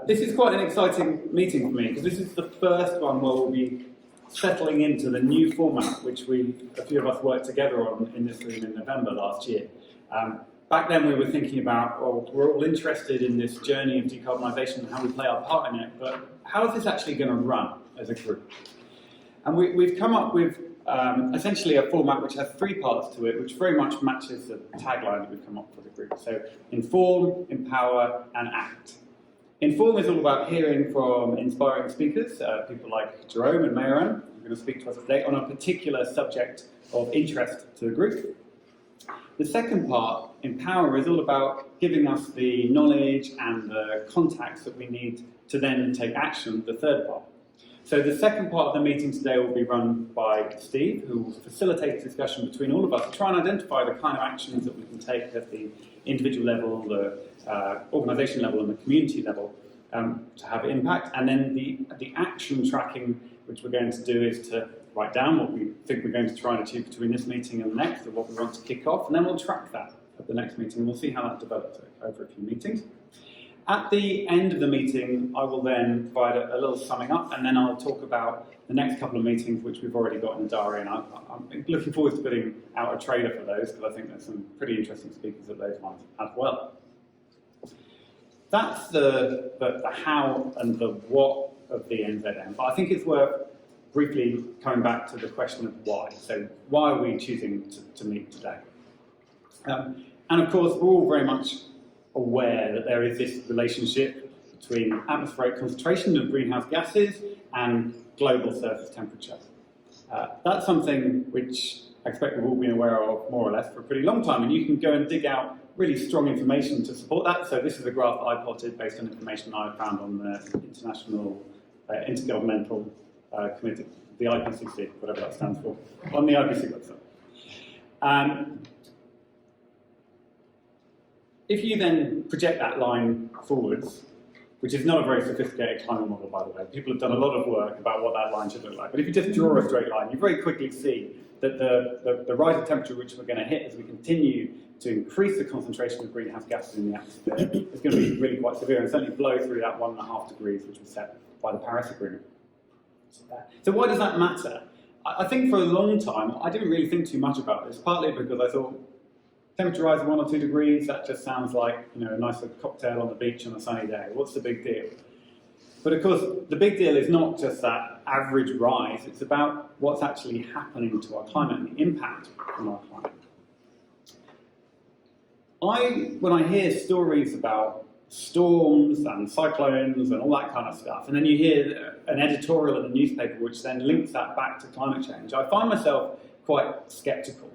This is quite an exciting meeting for me because this is the first one where we'll be settling into the new format which a few of us worked together on in this room in November last year. Back then we were thinking about, well, we're all interested in this journey of decarbonisation and how we play our part in it, but how is this actually going to run as a group? And we've come up with essentially a format which has three parts to it, which very much matches the tagline that we've come up for the group. So inform, empower and act. Inform is all about hearing from inspiring speakers, people like Jerome and Mayron, who are going to speak to us today on a particular subject of interest to the group. The second part, empower, is all about giving us the knowledge and the contacts that we need to then take action, the third part. So the second part of the meeting today will be run by Steve, who will facilitate a discussion between all of us to try and identify the kind of actions that we can take at the individual level, the organisation level and the community level to have impact. And then the action tracking, which we're going to do, is to write down what we think we're going to try and achieve between this meeting and the next, or what we want to kick off, and then we'll track that at the next meeting, and we'll see how that develops over a few meetings. At the end of the meeting, I will then provide a little summing up, and then I'll talk about the next couple of meetings, which we've already got in the diary, and I'm looking forward to putting out a trailer for those, because I think there's some pretty interesting speakers at those ones as well. That's the how and the what of the NZN, but I think it's worth briefly coming back to the question of why. So why are we choosing to meet today? And of course, we're all very much aware that there is this relationship between atmospheric concentration of greenhouse gases and global surface temperature. That's something which I expect we've all been aware of more or less for a pretty long time, and you can go and dig out really strong information to support that. So this is a graph that I plotted based on information I found on the International Intergovernmental Committee, the IPCC, whatever that stands for, on the IPCC website. If you then project that line forwards, which is not a very sophisticated climate model, by the way, people have done a lot of work about what that line should look like, but if you just draw a straight line, you very quickly see that the rise of temperature which we're going to hit as we continue to increase the concentration of greenhouse gases in the atmosphere is going to be really quite severe and certainly blow through that 1.5 degrees which was set by the Paris Agreement. So why does that matter? I think for a long time I didn't really think too much about this, partly because I thought temperature rise of 1 or 2 degrees, that just sounds like, you know, a nice cocktail on the beach on a sunny day. What's the big deal? But of course, the big deal is not just that average rise, it's about what's actually happening to our climate and the impact on our climate. When I hear stories about storms and cyclones and all that kind of stuff, and then you hear an editorial in a newspaper which then links that back to climate change, I find myself quite sceptical.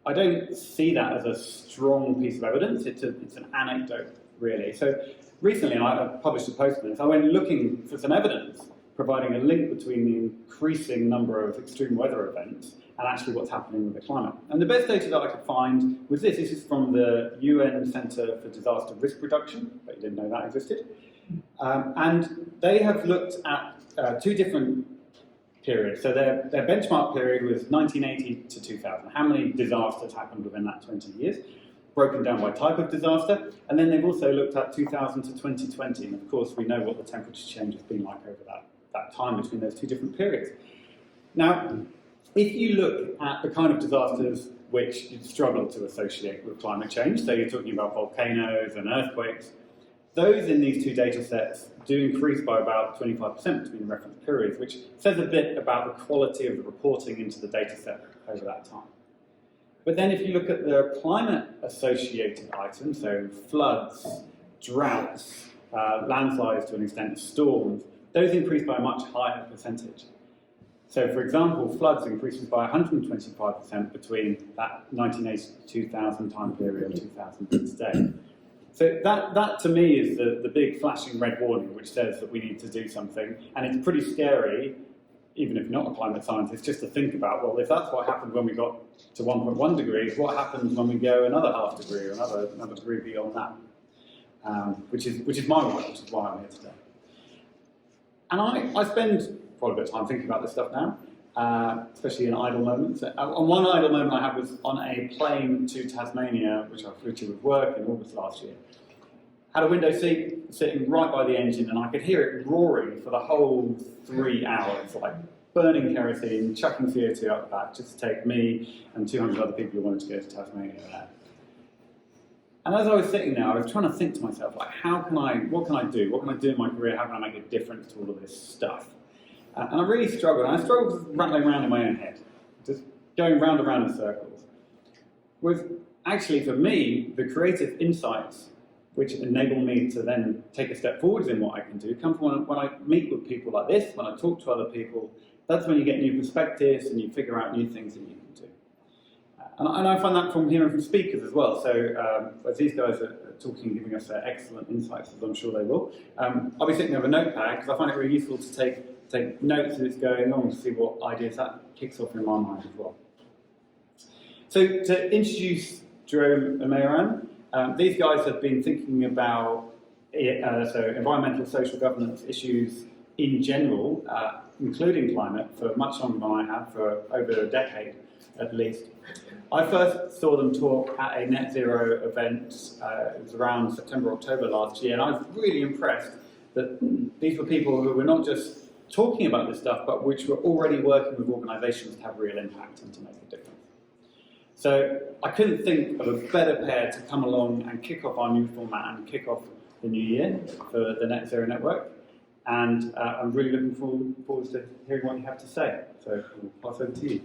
I don't see that as a strong piece of evidence, it's an anecdote, really. So recently, I published a post on this, I went looking for some evidence providing a link between the increasing number of extreme weather events and actually what's happening with the climate. And the best data that I could find was this. This is from the UN Centre for Disaster Risk Reduction, but you didn't know that existed. And they have looked at two different periods. So their benchmark period was 1980 to 2000. How many disasters happened within that 20 years? Broken down by type of disaster. And then they've also looked at 2000 to 2020. And of course, we know what the temperature change has been like over that time between those two different periods. Now, if you look at the kind of disasters which you struggle to associate with climate change, so you're talking about volcanoes and earthquakes, those in these two data sets do increase by about 25% between the reference periods, which says a bit about the quality of the reporting into the data set over that time. But then if you look at the climate-associated items, so floods, droughts, landslides to an extent, storms, those increase by a much higher percentage. So, for example, floods increases by 125% between that 1980 to 2000 time period and 2000 to today. So that to me is the big flashing red warning which says that we need to do something, and it's pretty scary, even if you're not a climate scientist, just to think about, well, if that's what happened when we got to 1.1 degrees, what happens when we go another half degree or another degree beyond that? Which is my work, which is why I'm here today. And I spend quite a bit of time thinking about this stuff now, especially in idle moments. And one idle moment I had was on a plane to Tasmania, which I flew to with work in August last year. had a window seat sitting right by the engine, and I could hear it roaring for the whole 3 hours, like burning kerosene, chucking CO2 out the back, just to take me and 200 other people who wanted to go to Tasmania there. And as I was sitting there, I was trying to think to myself, like, what can I do? What can I do in my career? How can I make a difference to all of this stuff? And I really struggled. And I struggled with rattling around in my own head, just going round and round in circles. With actually, for me, the creative insights which enable me to then take a step forwards in what I can do come from when I meet with people like this, when I talk to other people. That's when you get new perspectives and you figure out new things that you can do. And I find that from hearing from speakers as well. So as these guys are talking, giving us excellent insights, as I'm sure they will, I'll be sitting there with a notepad because I find it really useful to take notes as it's going on to see what ideas that kicks off in my mind as well. So to introduce Jerome and Mayran, these guys have been thinking about environmental social governance issues in general, including climate, for much longer than I have, for over a decade at least. I first saw them talk at a net zero event, it was around September, October last year, and I was really impressed that these were people who were not just talking about this stuff, but which were already working with organisations to have real impact and to make a difference. So I couldn't think of a better pair to come along and kick off our new format and kick off the new year for the Net Zero Network. And I'm really looking forward to hearing what you have to say. So I'll pass over to you.